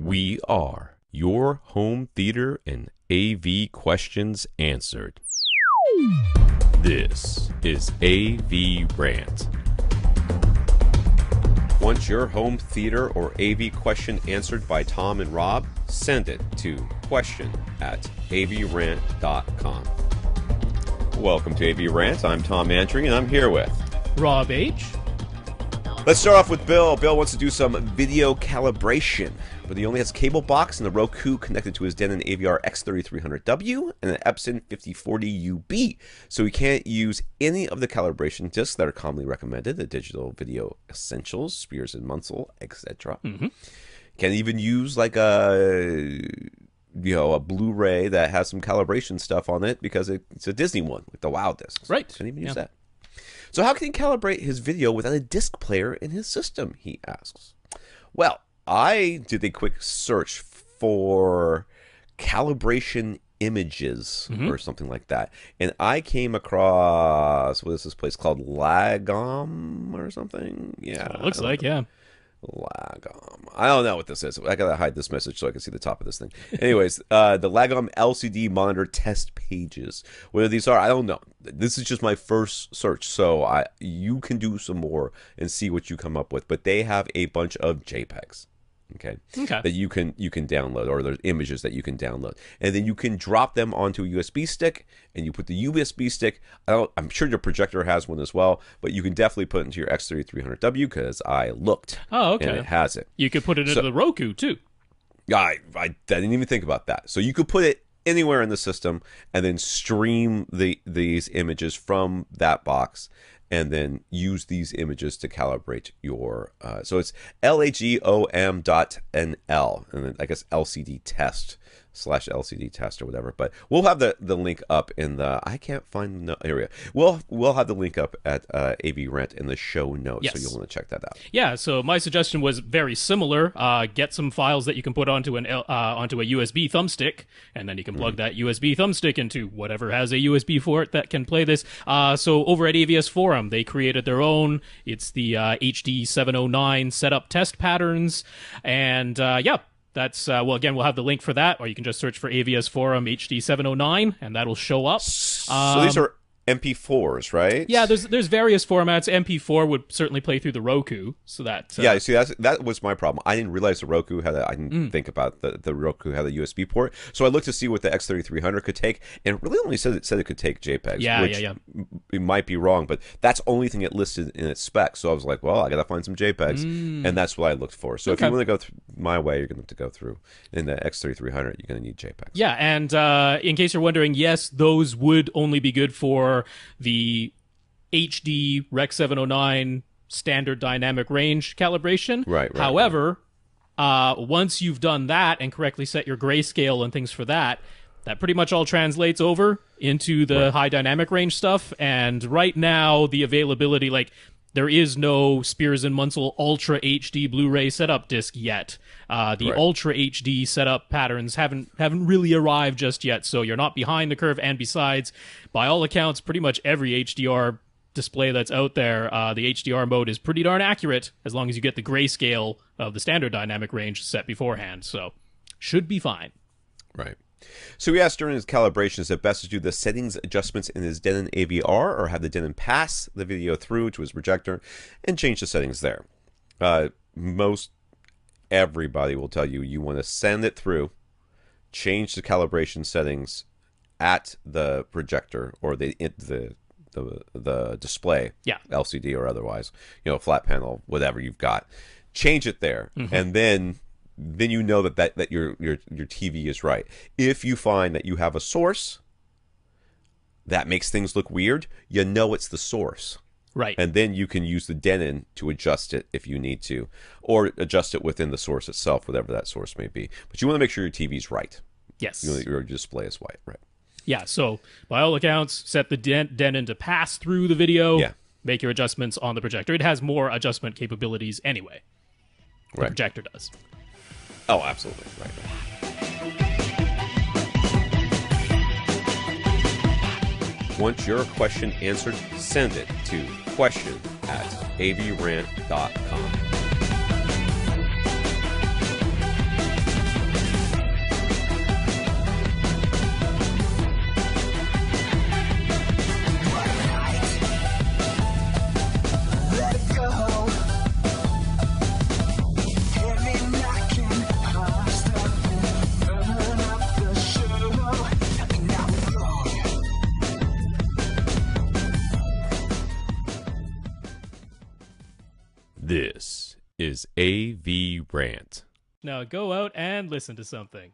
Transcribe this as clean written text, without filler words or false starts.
We are your home theater and AV questions answered. This is AVRant. Want your home theater or AV question answered by Tom and Rob? Send it to question@avrant.com. Welcome to AVRant. I'm Tom Andry, and I'm here with Rob H. Let's start off with Bill. Bill wants to do some video calibration, but he only has a cable box and the Roku connected to his Denon AVR X3300W and an Epson 5040UB. So he can't use any of the calibration discs that are commonly recommended, the Digital Video Essentials, Spears and Munsell, etc. Can't even use like a Blu-ray that has some calibration stuff on it because it's a Disney one, like the WoW discs. Right. Can't even use that. So how can he calibrate his video without a disc player in his system, he asks. Well, I did a quick search for calibration images or something like that, and I came across, what is this place called, Lagom or something? Yeah. It looks like, yeah. Lagom. I don't know what this is. I gotta hide this message so I can see the top of this thing. Anyways, the Lagom LCD monitor test pages. Whether these are, I don't know. This is just my first search, so you can do some more and see what you come up with. But they have a bunch of JPEGs. Okay. That you can download, or there's images that you can download, and then you can drop them onto a USB stick, and you put the USB stick. I'm sure your projector has one as well, but you can definitely put it into your X3300W because I looked. Oh, okay. And it has it. You could put it into the Roku too. I didn't even think about that. So you could put it anywhere in the system and then stream these images from that box, and then use these images to calibrate your, so it's lagom.nl, and then I guess LCD test /LCD test or whatever. But we'll have the link up in the, I can't find the area. We'll have the link up at AVRant in the show notes, so you'll want to check that out. Yeah, so my suggestion was very similar. Get some files that you can put onto onto a USB thumbstick, and then you can plug that USB thumbstick into whatever has a USB for it that can play this. So over at AVS Forum, they created their own. It's the HD 709 setup test patterns, and yeah. That's, well, again, we'll have the link for that, or you can just search for AVS Forum HD 709, and that'll show up. So these are MP4s, right? Yeah, there's various formats. MP4 would certainly play through the Roku, so that... yeah, see, that was my problem. I didn't realize the Roku had I didn't think about the Roku had a USB port. So I looked to see what the X3300 could take, and it really only said it could take JPEGs, which it might be wrong, but that's the only thing it listed in its specs. So I was like, well, I got to find some JPEGs, and that's what I looked for. So if you want to go my way, you're going to have to go through. In the X3300, you're going to need JPEGs. Yeah, and in case you're wondering, yes, those would only be good for the HD Rec 709 standard dynamic range calibration. Right. However, once you've done that and correctly set your grayscale and things for that, that pretty much all translates over into the high dynamic range stuff. And right now, the availability, like, there is no Spears and Munsell Ultra HD Blu-ray setup disc yet. The Ultra HD setup patterns haven't really arrived just yet, so you're not behind the curve. And besides, by all accounts, pretty much every HDR display that's out there, the HDR mode is pretty darn accurate as long as you get the grayscale of the standard dynamic range set beforehand. So, should be fine. Right. So he asked during his calibration, is it best to do the settings adjustments in his Denon AVR or have the Denon pass the video through to his projector and change the settings there? Most everybody will tell you want to send it through, change the calibration settings at the projector or the display, LCD or otherwise, flat panel, whatever you've got. Change it there, and then you know that your TV is right. If you find that you have a source that makes things look weird, you know it's the source. Right. And then you can use the Denon to adjust it if you need to, or adjust it within the source itself, whatever that source may be. But you want to make sure your TV's right. Yes. Your display is right. Yeah, so by all accounts, set the Denon to pass through the video, make your adjustments on the projector. It has more adjustment capabilities anyway. The projector does. Oh, absolutely. Right. Want your question answered? Send it to question@avrant.com. This is AVRant. Now go out and listen to something.